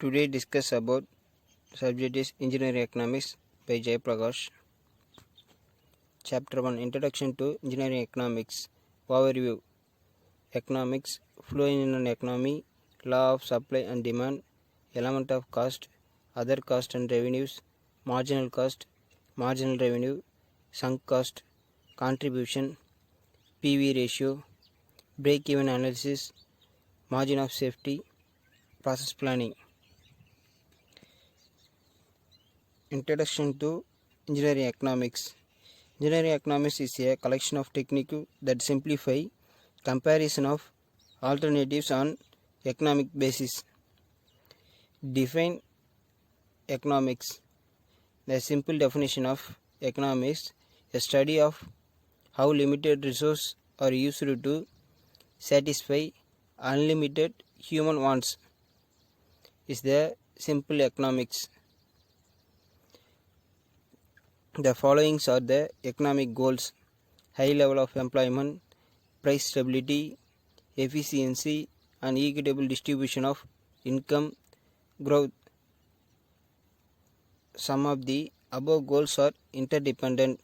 Today discuss about subject is Engineering Economics by Jay Prakash. Chapter 1 Introduction to Engineering Economics. Overview. Economics, flow in an economy, law of supply and demand, element of cost, other cost and revenues, marginal cost, marginal revenue, sunk cost, contribution, PV ratio, break-even analysis, margin of safety, process planning. Introduction to Engineering Economics. Engineering economics is a collection of techniques that simplify comparison of alternatives on economic basis. Define economics. The simple definition of economics, a study of how limited resources are used to satisfy unlimited human wants, is the simple economics. The following are the economic goals: high level of employment, price stability, efficiency and equitable distribution of income, growth. Some of the above goals are interdependent.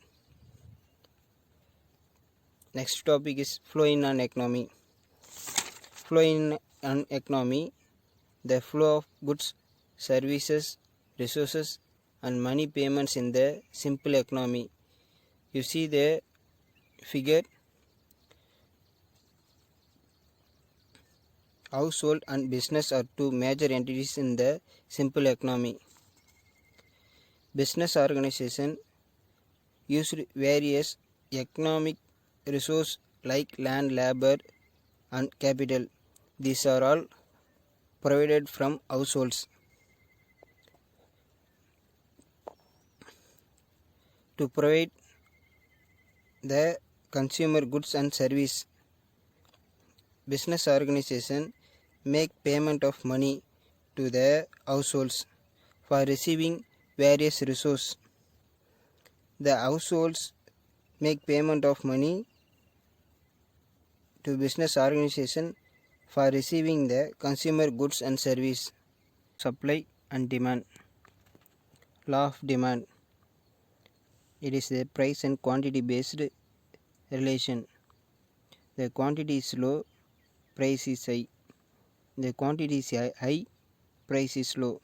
Next topic is flow in an economy. Flow in an economy, the flow of goods, services, resources and money payments in the simple economy. You see the figure. Household and business are two major entities in the simple economy. Business organization use various economic resources like land, labor and capital. These are all provided from households. To provide the consumer goods and service, business organization make payment of money to the households for receiving various resources. The households make payment of money to business organization for receiving the consumer goods and service. Supply and demand. Law of demand. It is a price and quantity based relation. The quantity is low, price is high. The quantity is high, price is low.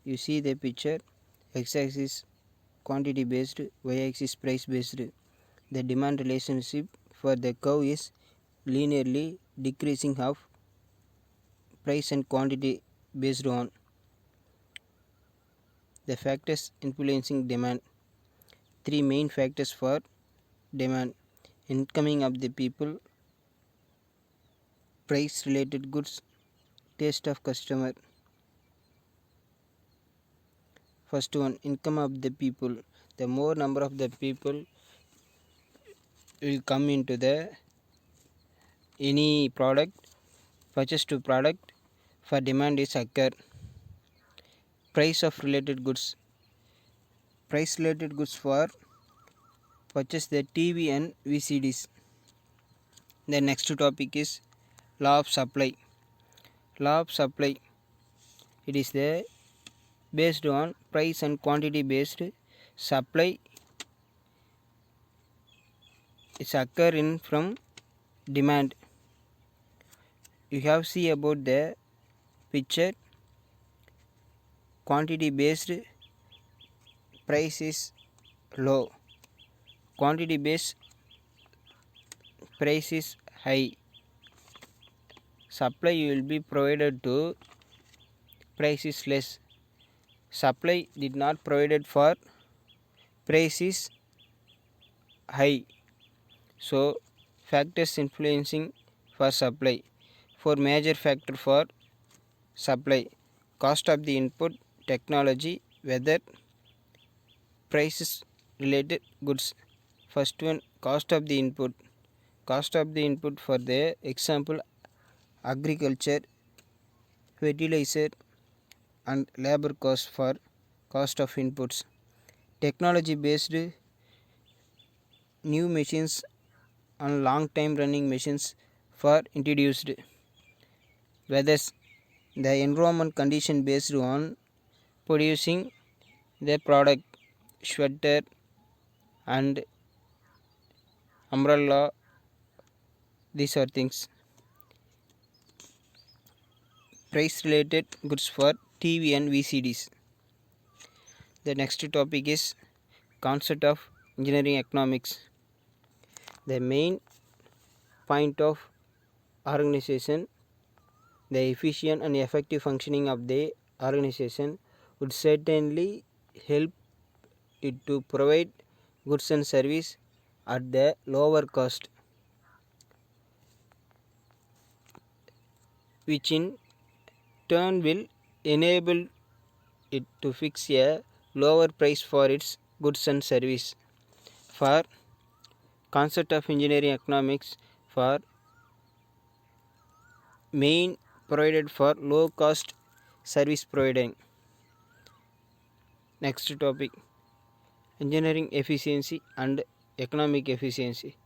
You see the picture, x-axis quantity based, y-axis price based. The demand relationship for the curve is linearly decreasing of price and quantity based on the factors influencing demand. Three main factors for demand: incoming of the people, price related goods, taste of customer. First one, income of the people. The more number of the people will come into the any product, purchase to product, for demand is occur. Price of related goods. Price related goods for purchase the TV and VCDs. The next topic is law of supply. Law of supply. It is the based on price and quantity based supply is occur in from demand. You have see about the picture. Quantity based price is low, quantity based price is high. Supply will be provided to, price is less. Supply did not provided for, price is high. So factors influencing for supply. Four major factor for supply: cost of the input, technology, weather, prices related goods. First one, cost of the input. Cost of the input, for the example, agriculture, fertilizer and labor cost for cost of inputs. Technology based, new machines and long time running machines for introduced. Weather, the environment condition based on producing the product, sweater and umbrella, these are things. Price related goods for TV and VCDs. The next topic is concept of engineering economics. The main point of organization, the efficient and effective functioning of the organization would certainly help it to provide goods and service at the lower cost, which in turn will enable it to fix a lower price for its goods and service. For concept of engineering economics, for main provided for low cost service providing. Next topic, engineering efficiency and economic efficiency.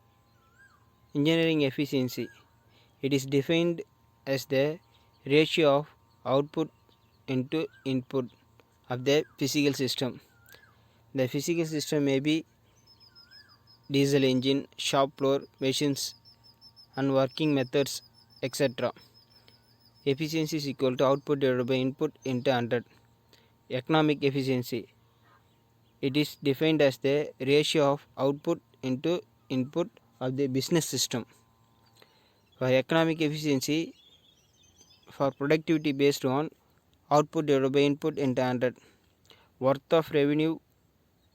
Engineering efficiency, it is defined as the ratio of output into input of the physical system. The physical system may be diesel engine, shop floor, machines and working methods, etc. Efficiency is equal to output divided by input into 100. Economic efficiency, it is defined as the ratio of output into input of the business system. For economic efficiency, for productivity based on output divided by input into 100, worth of revenue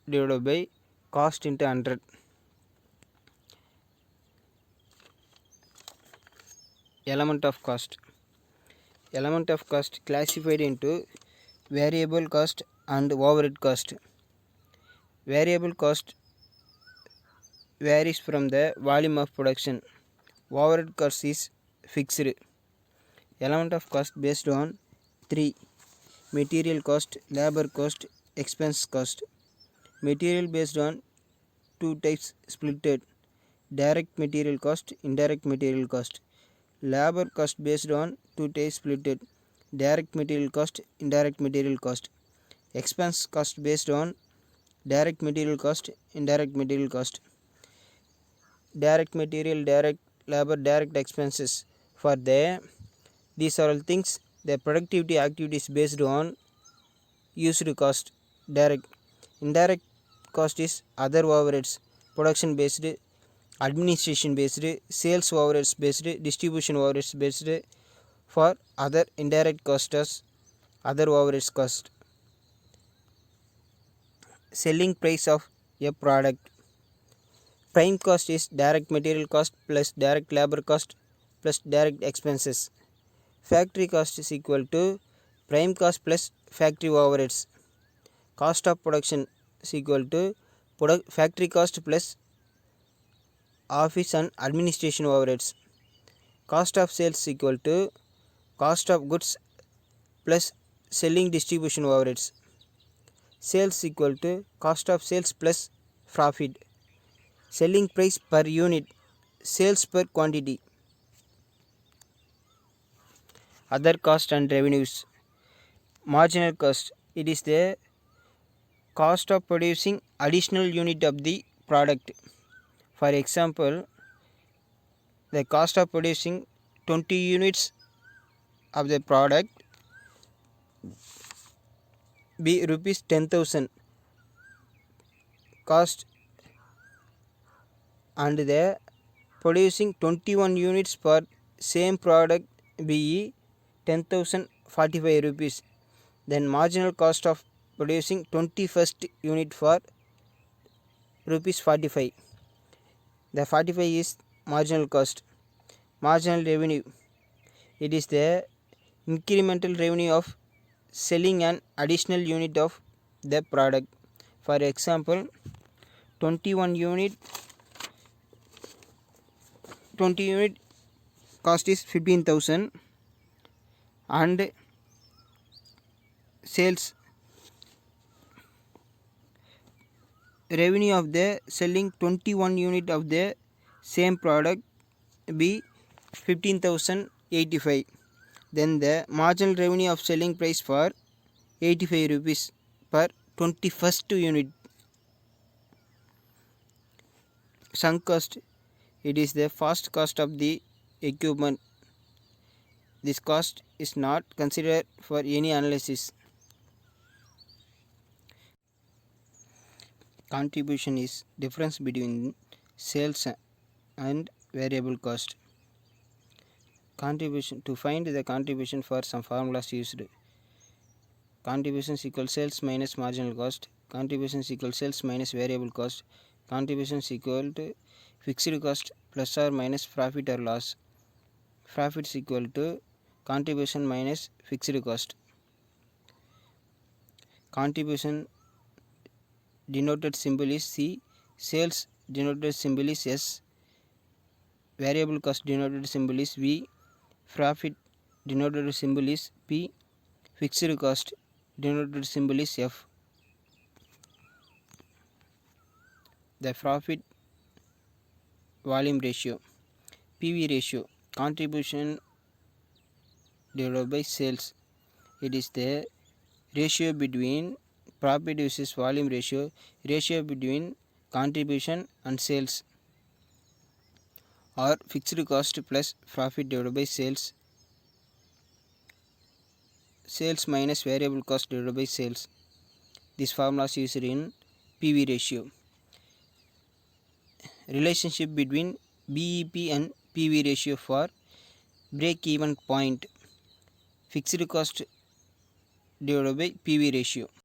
divided by cost into 100. Element of cost. Element of cost classified into variable cost and overhead cost. Variable cost varies from the volume of production. Overhead cost is fixed. Element of cost based on 3: material cost, labor cost, expense cost. Material based on 2 types splitted: direct material cost, indirect material cost. Labor cost based on 2 types splitted: direct material cost, indirect material cost. Expense cost based on direct material cost, indirect material cost. Direct material, direct labor, direct expenses. For these are all things, the productivity activities based on used cost. Direct. Indirect cost is other overheads, production based, administration based, sales overheads based, distribution overheads based. For other indirect costs, other overheads cost. Selling price of a product. Prime cost is direct material cost plus direct labor cost plus direct expenses. Factory cost is equal to prime cost plus factory overheads. Cost of production is equal to factory cost plus office and administration overheads. Cost of sales is equal to cost of goods plus selling distribution overheads. Sales is equal to cost of sales plus profit. Selling price per unit, sales per quantity. Other cost and revenues. Marginal cost, it is the cost of producing additional unit of the product. For example, the cost of producing 20 units of the product be rupees 10,000 cost, and the producing 21 units for same product be 10,045 rupees. Then marginal cost of producing 21st unit for rupees 45. The 45 is marginal cost. Marginal revenue, it is the incremental revenue of selling an additional unit of the product. For example, 21 unit 20 unit cost is 15,000 and sales revenue of the selling 21 unit of the same product be 15,085. then the marginal revenue of selling price for 85 rupees per 21st unit. Sunk cost, it is the first cost of the equipment. This cost is not considered for any analysis. Contribution is difference between sales and variable cost. Contribution, to find the contribution, for some formulas used. Contribution is equal sales minus marginal cost. Contribution is equal sales minus variable cost. Contribution is equal to fixed cost plus or minus profit or loss. Profit is equal to contribution minus fixed cost. Contribution denoted symbol is C. Sales denoted symbol is S. Variable cost denoted symbol is V. Profit denoted symbol is P. Fixed cost denoted symbol is F. The profit volume ratio, PV ratio, contribution divided by sales. It is the ratio between profit versus volume ratio, ratio between contribution and sales, or fixed cost plus profit divided by sales, sales minus variable cost divided by sales. This formula is used in PV ratio. Relationship between BEP and PV ratio for break even point, fixed cost divided by PV ratio.